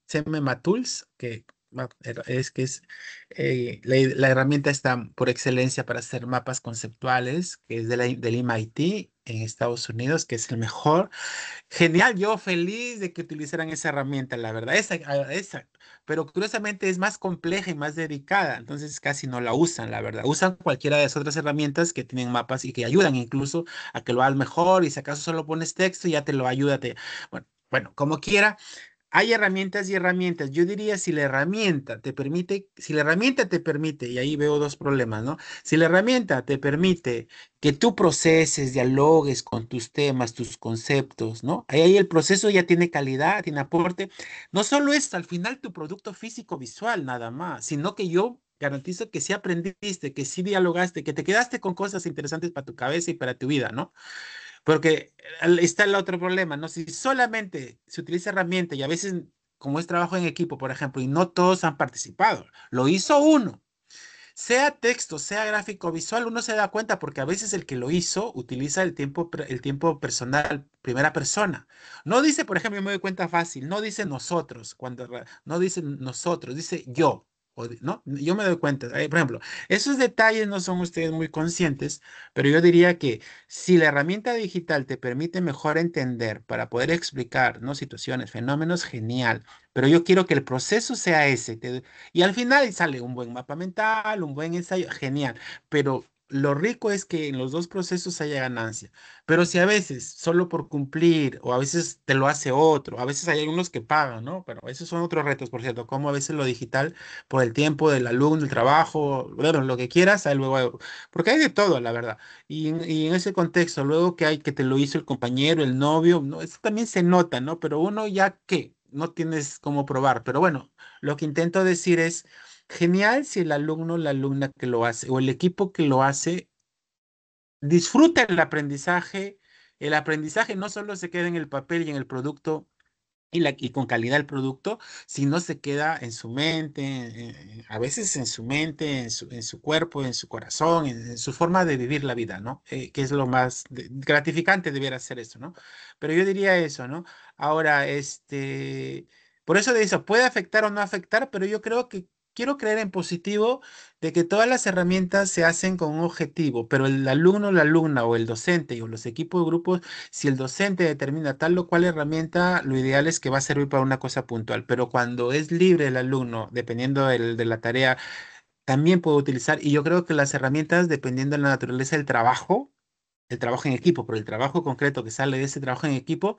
CMMATools, que es la herramienta está por excelencia para hacer mapas conceptuales, que es del MIT en Estados Unidos, que es el mejor. Genial, yo feliz de que utilizaran esa herramienta, la verdad, esa, pero curiosamente es más compleja y más dedicada, entonces casi no la usan, la verdad. Usan cualquiera de las otras herramientas que tienen mapas y que ayudan incluso a que lo hagas mejor y si acaso solo pones texto ya te lo ayuda. Bueno, como quiera. Hay herramientas y herramientas. Yo diría si la herramienta te permite, y ahí veo dos problemas, ¿no? Si la herramienta te permite que tú proceses, dialogues con tus temas, tus conceptos, ¿no? Ahí el proceso ya tiene calidad, tiene aporte. No solo es al final tu producto físico visual nada más, sino que yo garantizo que sí aprendiste, que sí dialogaste, que te quedaste con cosas interesantes para tu cabeza y para tu vida, ¿no? Porque está el otro problema, ¿no? Si solamente se utiliza herramienta y a veces, como es trabajo en equipo, por ejemplo, y no todos han participado, lo hizo uno. Sea texto, sea gráfico visual, uno se da cuenta porque a veces el que lo hizo utiliza el tiempo personal, primera persona. No dice, por ejemplo, yo me doy cuenta fácil, no dice nosotros, no dice nosotros, dice yo. ¿No? Yo me doy cuenta. Por ejemplo, esos detalles no son ustedes muy conscientes, pero yo diría que si la herramienta digital te permite mejor entender para poder explicar, ¿no? Situaciones, fenómenos, genial. Pero yo quiero que el proceso sea ese. Y al final sale un buen mapa mental, un buen ensayo, genial. Pero lo rico es que en los dos procesos haya ganancia. Pero si a veces, solo por cumplir, o a veces te lo hace otro, a veces hay algunos que pagan, ¿no? Pero esos son otros retos, por cierto, como a veces lo digital, por el tiempo del alumno, el trabajo, bueno, lo que quieras, hay luego, porque hay de todo, la verdad. Y en ese contexto, luego que hay que te lo hizo el compañero, el novio, ¿no? Eso también se nota, ¿no? Pero uno ya que no tienes cómo probar. Pero bueno, lo que intento decir es Genial si el alumno, la alumna que lo hace o el equipo que lo hace disfruta el aprendizaje no solo se queda en el papel y en el producto y con calidad el producto, si no se queda en su mente, a veces en su mente, en su cuerpo, en su corazón, en su forma de vivir la vida, ¿no? Que es lo más gratificante debiera ser eso, ¿no? Pero yo diría eso, ¿no? Ahora, por eso de eso, puede afectar o no afectar, pero yo creo que quiero creer en positivo de que todas las herramientas se hacen con un objetivo, pero el alumno, la alumna o el docente o los equipos de grupos si el docente determina tal o cual herramienta, lo ideal es que va a servir para una cosa puntual, pero cuando es libre el alumno, dependiendo de la tarea, también puede utilizar, y yo creo que las herramientas, dependiendo de la naturaleza del trabajo, el trabajo en equipo, pero el trabajo concreto que sale de ese trabajo en equipo,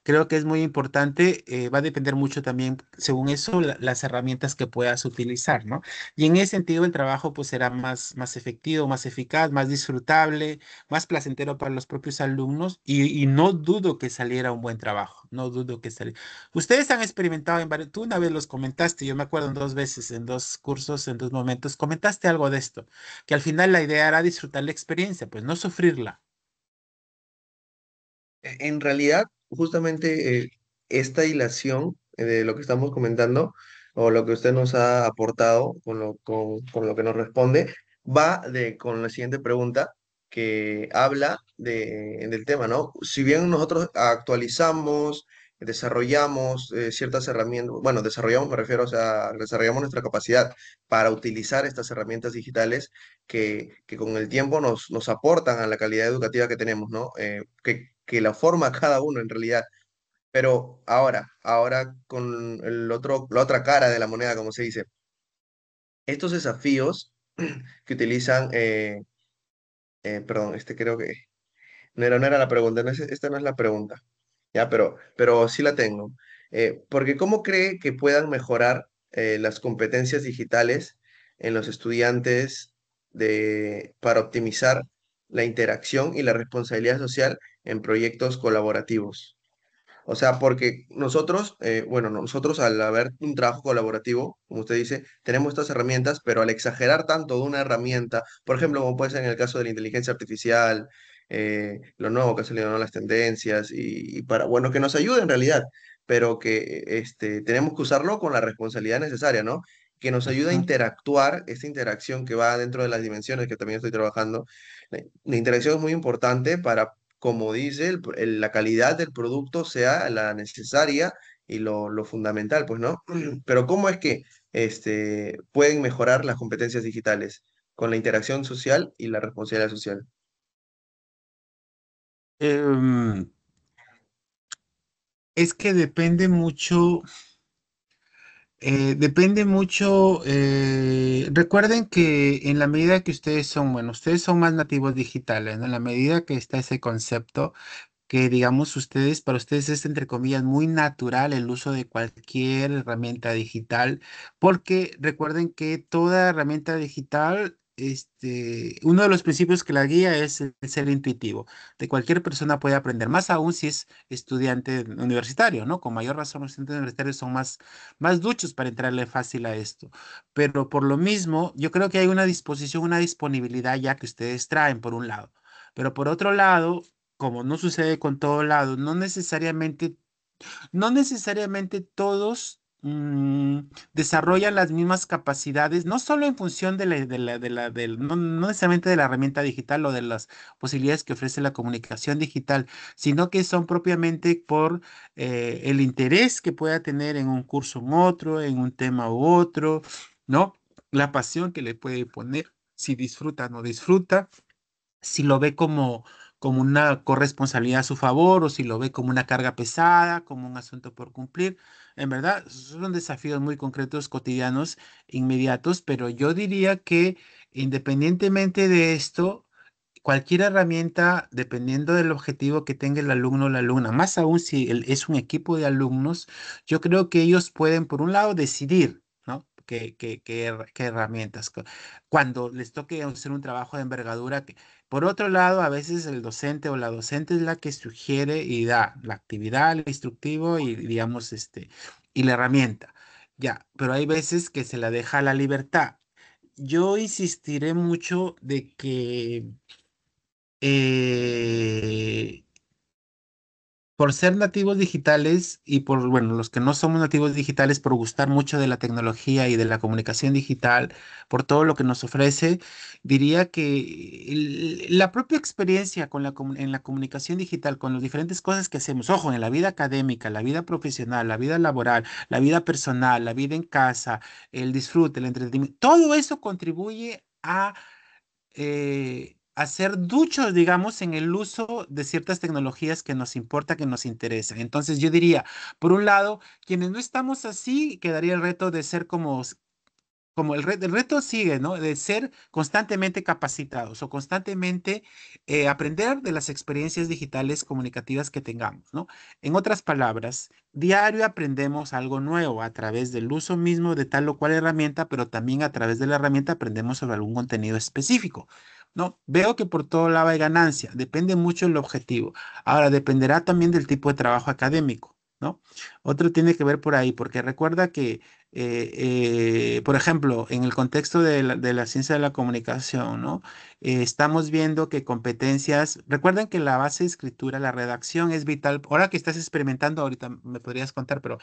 creo que es muy importante, va a depender mucho también, según eso, las herramientas que puedas utilizar, ¿no? Y en ese sentido el trabajo pues será más efectivo, más eficaz, más disfrutable, más placentero para los propios alumnos y no dudo que saliera un buen trabajo, no dudo que saliera. Ustedes han experimentado en varios, tú una vez los comentaste, yo me acuerdo en dos veces, en dos cursos, en dos momentos, comentaste algo de esto, que al final la idea era disfrutar la experiencia, pues no sufrirla. En realidad, justamente esta hilación de lo que estamos comentando o lo que usted nos ha aportado con lo que nos responde va con la siguiente pregunta que habla del tema, ¿no? Si bien nosotros actualizamos, desarrollamos ciertas herramientas, bueno, desarrollamos, me refiero, o sea, desarrollamos nuestra capacidad para utilizar estas herramientas digitales que con el tiempo nos aportan a la calidad educativa que tenemos, ¿no? Que la forma cada uno en realidad. Pero ahora con la otra cara de la moneda, como se dice, estos desafíos que utilizan, perdón, creo que no era la pregunta, esta no es la pregunta, ya, pero sí la tengo. Porque ¿cómo cree que puedan mejorar las competencias digitales en los estudiantes para optimizar la interacción y la responsabilidad social en proyectos colaborativos? O sea, porque nosotros, bueno, nosotros al haber un trabajo colaborativo, como usted dice, tenemos estas herramientas, pero al exagerar tanto de una herramienta, por ejemplo, como puede ser en el caso de la inteligencia artificial, lo nuevo que ha salido, ¿no? Las tendencias, y para, bueno, que nos ayude en realidad, pero que tenemos que usarlo con la responsabilidad necesaria, ¿no? Que nos ayude a Ujú. interactuar, esta interacción que va dentro de las dimensiones que también estoy trabajando. La interacción es muy importante para, como dice, la calidad del producto sea la necesaria y lo fundamental, pues, ¿no? Pero ¿cómo es que pueden mejorar las competencias digitales con la interacción social y la responsabilidad social? Em, es que depende mucho, recuerden que en la medida que ustedes son, bueno, ustedes son más nativos digitales, ¿no? En la medida que está ese concepto, que digamos ustedes, para ustedes es entre comillas muy natural el uso de cualquier herramienta digital, porque recuerden que toda herramienta digital, uno de los principios que la guía es el ser intuitivo. De cualquier persona puede aprender, más aún si es estudiante universitario, ¿no? Con mayor razón los estudiantes universitarios son más duchos para entrarle fácil a esto. Pero por lo mismo, yo creo que hay una disposición, una disponibilidad ya que ustedes traen por un lado. Pero por otro lado, como no sucede con todo lado, no necesariamente todos desarrollan las mismas capacidades, no solo en función no necesariamente de la herramienta digital o de las posibilidades que ofrece la comunicación digital, sino que son propiamente por el interés que pueda tener en un curso u otro, en un tema u otro, ¿no? La pasión que le puede poner, si disfruta o no disfruta si lo ve como una corresponsabilidad a su favor o si lo ve como una carga pesada, como un asunto por cumplir. En verdad, son desafíos muy concretos, cotidianos, inmediatos, pero yo diría que independientemente de esto, cualquier herramienta, dependiendo del objetivo que tenga el alumno o la alumna, más aún si es un equipo de alumnos, yo creo que ellos pueden, por un lado, decidir, ¿no? ¿Qué herramientas? Cuando les toque hacer un trabajo de envergadura, por otro lado, a veces el docente o la docente es la que sugiere y da la actividad, el instructivo y, digamos, y la herramienta. Ya, pero hay veces que se la deja a la libertad. Yo insistiré mucho de que eh, por ser nativos digitales y por, bueno, los que no somos nativos digitales, por gustar mucho de la tecnología y de la comunicación digital, por todo lo que nos ofrece, diría que la propia experiencia con en la comunicación digital, con las diferentes cosas que hacemos, ojo, en la vida académica, la vida profesional, la vida laboral, la vida personal, la vida en casa, el disfrute, el entretenimiento, todo eso contribuye a hacer duchos, digamos, en el uso de ciertas tecnologías que nos importa, que nos interesan. Entonces yo diría, por un lado, quienes no estamos así, quedaría el reto de ser como el reto sigue, ¿no? De ser constantemente capacitados o constantemente aprender de las experiencias digitales comunicativas que tengamos, ¿no? En otras palabras, diario aprendemos algo nuevo a través del uso mismo de tal o cual herramienta, pero también a través de la herramienta aprendemos sobre algún contenido específico, ¿no? Veo que por todo lado hay ganancia, depende mucho el objetivo. Ahora, dependerá también del tipo de trabajo académico, ¿no? Otro tiene que ver por ahí, porque recuerda que por ejemplo, en el contexto de la ciencia de la comunicación, ¿no? Estamos viendo que competencias, recuerden que la base de escritura, la redacción es vital. Ahora que estás experimentando, ahorita me podrías contar, pero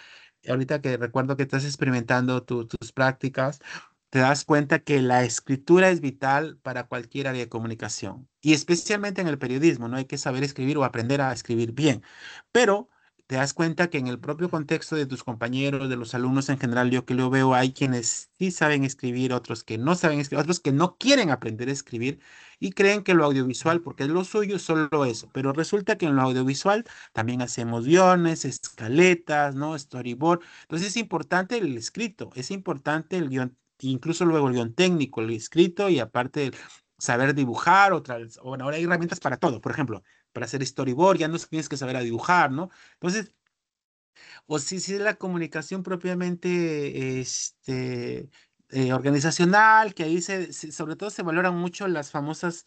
ahorita que recuerdo que estás experimentando tus prácticas, te das cuenta que la escritura es vital para cualquier área de comunicación y especialmente en el periodismo, ¿no? Hay que saber escribir o aprender a escribir bien, pero te das cuenta que en el propio contexto de tus compañeros, de los alumnos en general, yo que lo veo, hay quienes sí saben escribir, otros que no saben escribir, otros que no quieren aprender a escribir y creen que lo audiovisual, porque es lo suyo, es solo eso. Pero resulta que en lo audiovisual también hacemos guiones, escaletas, ¿no? Storyboard. Entonces es importante el escrito, es importante el guión, incluso luego el guión técnico, el escrito y aparte saber dibujar, otras, bueno, ahora hay herramientas para todo, por ejemplo para hacer storyboard, ya no tienes que saber a dibujar, ¿no? Entonces, o si es la comunicación propiamente organizacional, que ahí sobre todo se valoran mucho las famosas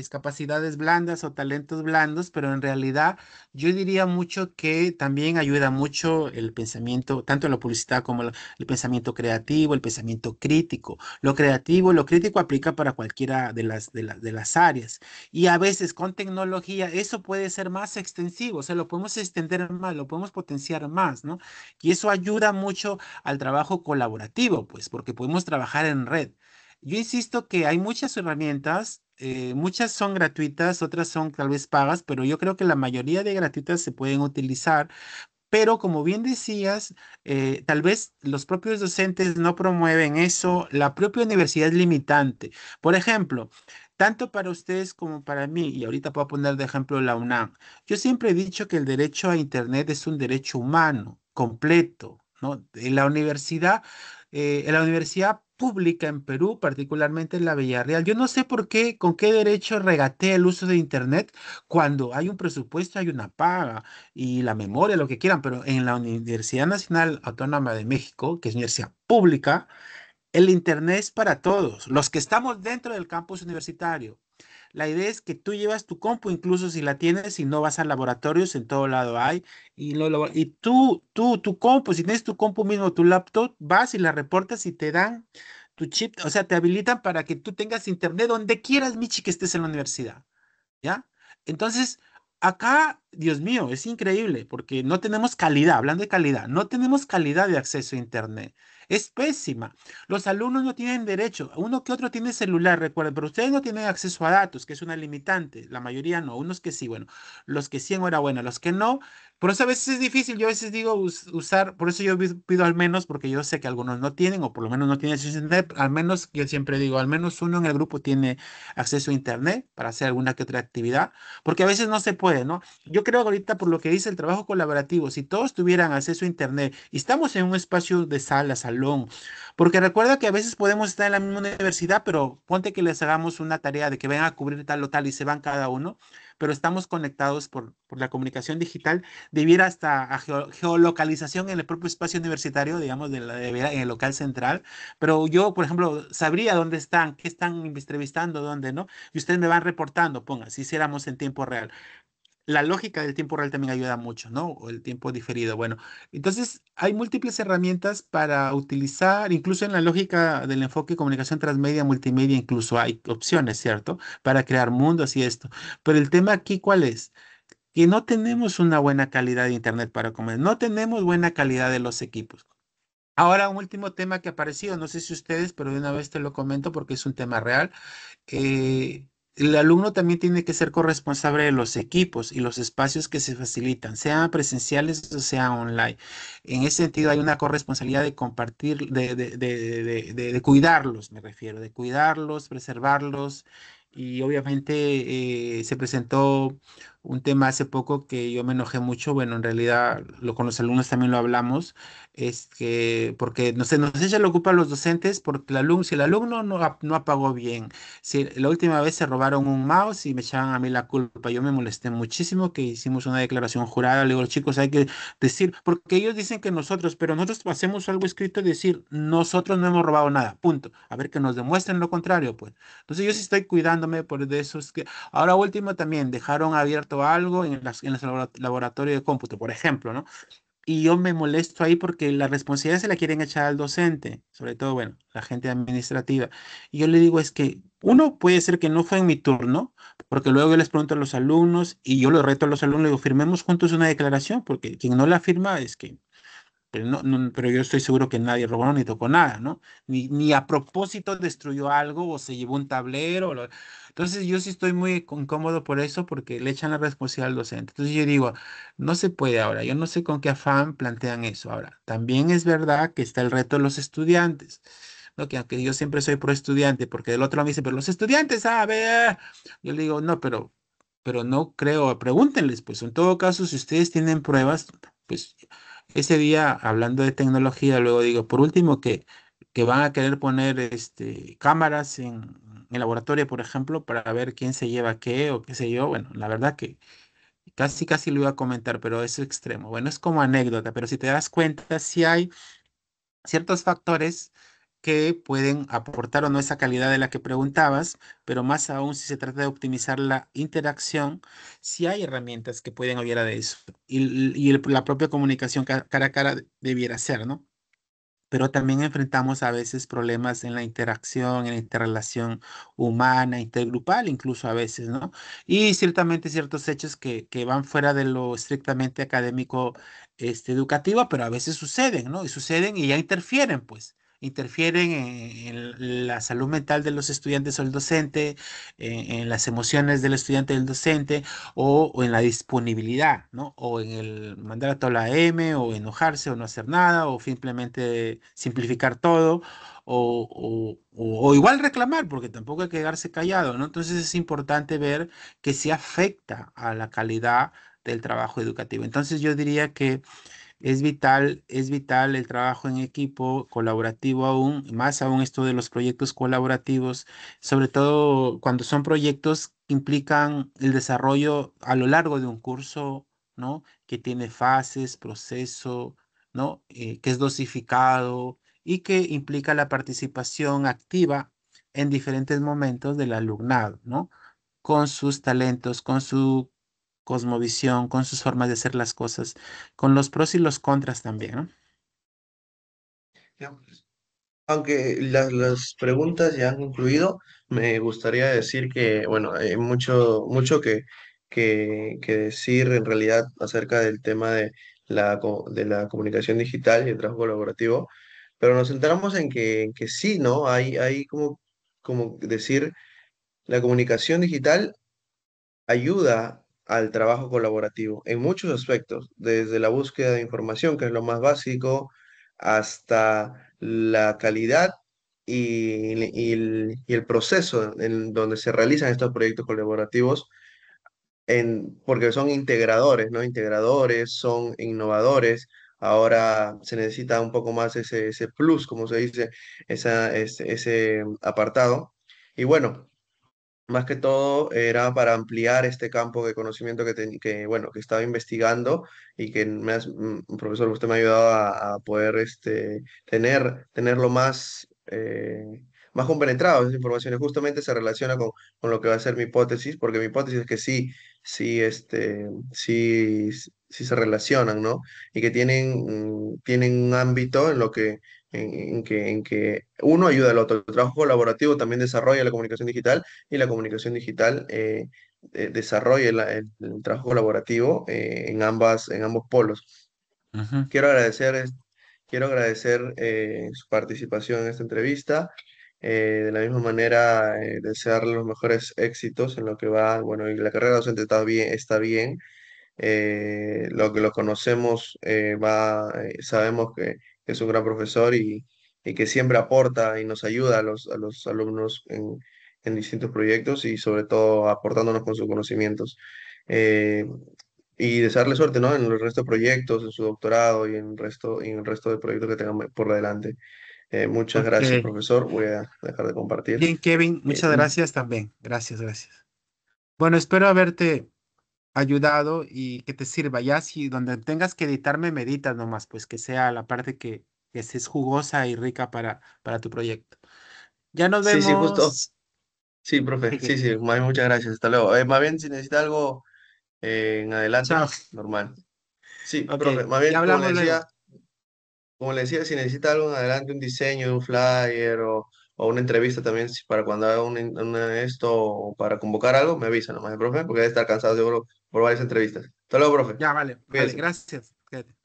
capacidades blandas o talentos blandos, pero en realidad yo diría mucho que también ayuda mucho el pensamiento, tanto la publicidad como el pensamiento creativo, el pensamiento crítico. Lo creativo, lo crítico aplica para cualquiera de las áreas. Y a veces con tecnología eso puede ser más extensivo, o sea, lo podemos extender más, lo podemos potenciar más, ¿no? Y eso ayuda mucho al trabajo colaborativo, pues, porque podemos trabajar en red. Yo insisto que hay muchas herramientas, muchas son gratuitas, otras son tal vez pagas, pero yo creo que la mayoría de gratuitas se pueden utilizar pero como bien decías, tal vez los propios docentes no promueven eso, la propia universidad es limitante. Por ejemplo, tanto para ustedes como para mí, y ahorita puedo poner de ejemplo la UNAM, yo siempre he dicho que el derecho a Internet es un derecho humano, completo, ¿no? En la universidad pública en Perú, particularmente en la Villarreal, yo no sé por qué, con qué derecho regatea el uso de Internet cuando hay un presupuesto, hay una paga y la memoria, lo que quieran, pero en la Universidad Nacional Autónoma de México, que es universidad pública, el Internet es para todos, los que estamos dentro del campus universitario. La idea es que tú llevas tu compu, incluso si la tienes y no vas a laboratorios, en todo lado hay, y tu compu, si tienes tu compu mismo, tu laptop, vas y la reportas y te dan tu chip, o sea, te habilitan para que tú tengas internet donde quieras, Michi, que estés en la universidad. ¿Ya? Entonces, acá, Dios mío, es increíble porque no tenemos calidad, hablando de calidad, no tenemos calidad de acceso a Internet. Es pésima. Los alumnos no tienen derecho. Uno que otro tiene celular, recuerden, pero ustedes no tienen acceso a datos, que es una limitante. La mayoría no. Unos que sí, bueno. Los que sí, enhorabuena. Los que no, por eso a veces es difícil. Yo a veces digo usar, por eso yo pido al menos, porque yo sé que algunos no tienen, o por lo menos no tienen acceso a Internet. Al menos, yo siempre digo, al menos uno en el grupo tiene acceso a Internet para hacer alguna que otra actividad, porque a veces no se puede, ¿no? Yo creo que ahorita por lo que dice el trabajo colaborativo, si todos tuvieran acceso a Internet y estamos en un espacio de sala, salón, porque recuerda que a veces podemos estar en la misma universidad, pero ponte que les hagamos una tarea de que vengan a cubrir tal o tal y se van cada uno, pero estamos conectados por la comunicación digital, debiera hasta a geolocalización en el propio espacio universitario, digamos, en el local central, pero yo, por ejemplo, sabría dónde están, qué están entrevistando, dónde, ¿no? Y ustedes me van reportando, ponga, si hiciéramos en tiempo real. la lógica del tiempo real también ayuda mucho, ¿no? O el tiempo diferido. Bueno, entonces hay múltiples herramientas para utilizar, incluso en la lógica del enfoque de comunicación transmedia, multimedia, incluso hay opciones, ¿cierto? Para crear mundos y esto. Pero el tema aquí, ¿cuál es? Que no tenemos una buena calidad de internet para comer, no tenemos buena calidad de los equipos. Ahora, un último tema que ha aparecido, no sé si ustedes, pero de una vez te lo comento porque es un tema real. El alumno también tiene que ser corresponsable de los equipos y los espacios que se facilitan, sean presenciales o sean online. En ese sentido, hay una corresponsabilidad de compartir, de cuidarlos, me refiero, de cuidarlos, preservarlos. Y obviamente se presentó un tema hace poco que yo me enojé mucho. Bueno, en realidad con los alumnos también lo hablamos, es que, porque no sé, nos echa la culpa a los docentes porque si el alumno no apagó bien, si la última vez se robaron un mouse y me echaban a mí la culpa, yo me molesté muchísimo que hicimos una declaración jurada, le digo, chicos, hay que decir, porque ellos dicen que nosotros, pero nosotros hacemos algo escrito y decir, nosotros no hemos robado nada, punto. A ver, que nos demuestren lo contrario, pues. Entonces yo sí estoy cuidándome por de eso. Es que ahora último también dejaron abierto algo en los laboratorios de cómputo, por ejemplo, ¿no? Y yo me molesto ahí porque la responsabilidad se la quieren echar al docente, sobre todo, bueno, la gente administrativa. Y yo le digo, es que uno puede ser que no fue en mi turno, porque luego yo les pregunto a los alumnos y yo lo reto a los alumnos, le digo, firmemos juntos una declaración, porque quien no la firma es que pero, pero yo estoy seguro que nadie robó ni tocó nada, ¿no? Ni a propósito destruyó algo o se llevó un tablero. Entonces yo sí estoy muy incómodo por eso porque le echan la responsabilidad al docente. Entonces yo digo, no se puede ahora. Yo no sé con qué afán plantean eso. Ahora, también es verdad que está el reto de los estudiantes. ¿No? Que aunque yo siempre soy pro estudiante, porque del otro lado me dice, pero los estudiantes, a ver, yo le digo, no, pero no creo, pregúntenles, pues en todo caso, si ustedes tienen pruebas, pues ese día, hablando de tecnología, luego digo, por último, que van a querer poner cámaras en laboratorio, por ejemplo, para ver quién se lleva qué o qué sé yo. Bueno, la verdad que casi lo iba a comentar, pero es extremo. Bueno, es como anécdota, pero si te das cuenta, sí hay ciertos factores que pueden aportar o no esa calidad de la que preguntabas, pero más aún si se trata de optimizar la interacción, sí hay herramientas que pueden ayudar a eso. La propia comunicación cara a cara debiera ser, ¿no? Pero también enfrentamos a veces problemas en la interacción, en la interrelación humana, intergrupal, incluso a veces, ¿no? Y ciertamente ciertos hechos que van fuera de lo estrictamente académico, educativo, pero a veces suceden, ¿no? Y suceden y ya interfieren, pues. Interfieren en la salud mental de los estudiantes o el docente, en las emociones del estudiante y del docente, o en la disponibilidad, ¿no? O en el mandar a toda la M, o enojarse, o no hacer nada, o simplemente simplificar todo, o igual reclamar, porque tampoco hay que quedarse callado, ¿no? Entonces es importante ver que sí afecta a la calidad del trabajo educativo. Entonces yo diría que es vital el trabajo en equipo, colaborativo aún, más aún esto de los proyectos colaborativos, sobre todo cuando son proyectos que implican el desarrollo a lo largo de un curso, ¿no? Que tiene fases, proceso, ¿no? Que es dosificado y que implica la participación activa en diferentes momentos del alumnado, ¿no? Con sus talentos, con su cosmovisión, con sus formas de hacer las cosas, con los pros y los contras también, ¿no? Ya, pues, aunque las preguntas ya han concluido, me gustaría decir que, bueno, hay mucho que decir en realidad acerca del tema de de la comunicación digital y el trabajo colaborativo, pero nos centramos en que sí, ¿no? Hay como decir, la comunicación digital ayuda al trabajo colaborativo en muchos aspectos, desde la búsqueda de información, que es lo más básico, hasta la calidad y el proceso en donde se realizan estos proyectos colaborativos, porque son integradores, ¿no? Integradores, son innovadores. Ahora se necesita un poco más ese plus, como se dice, ese apartado. Y bueno. Más que todo era para ampliar este campo de conocimiento bueno, que estaba investigando y que profesor, usted me ha ayudado a poder tenerlo más más compenetrados esa información y justamente se relaciona con lo que va a ser mi hipótesis, porque mi hipótesis es que sí, sí se relacionan, ¿no? Y que tienen un ámbito en lo que, en que uno ayuda al otro. El trabajo colaborativo también desarrolla la comunicación digital y la comunicación digital desarrolla el trabajo colaborativo en ambos polos. Ujú. Quiero agradecer, quiero agradecer su participación en esta entrevista. De la misma manera, desearle los mejores éxitos en lo que va. Bueno, y la carrera docente está bien, está bien. Lo que lo conocemos, sabemos que es un gran profesor y que siempre aporta y nos ayuda a los alumnos en distintos proyectos y sobre todo aportándonos con sus conocimientos. Eh, y desearle suerte, ¿no? En el resto de proyectos, en su doctorado y en el resto de proyectos que tengan por delante. Muchas Ok. gracias, profesor. Voy a dejar de compartir. Bien, Kevin, Eh, muchas gracias también. Gracias, gracias. Bueno, espero haberte ayudado y que te sirva. Ya si donde tengas que editarme, me editas nomás, pues que sea la parte que es jugosa y rica para tu proyecto. Ya nos sí, sí, justo. vemos. Sí, profe. Ok, Sí, sí, muchas gracias. Hasta luego. Más bien, si necesita algo en adelante, chao. normal. Sí, Ok, profe. Más ya bien, hablamos luego. como le decía, si necesita algo en adelante, un diseño de un flyer o una entrevista también, para cuando haga esto o para convocar algo, me avisa nomás, profe, porque debe estar cansado seguro por varias entrevistas. Hasta luego, profe. Ya, vale, vale, Cuídese. gracias. Cuídate.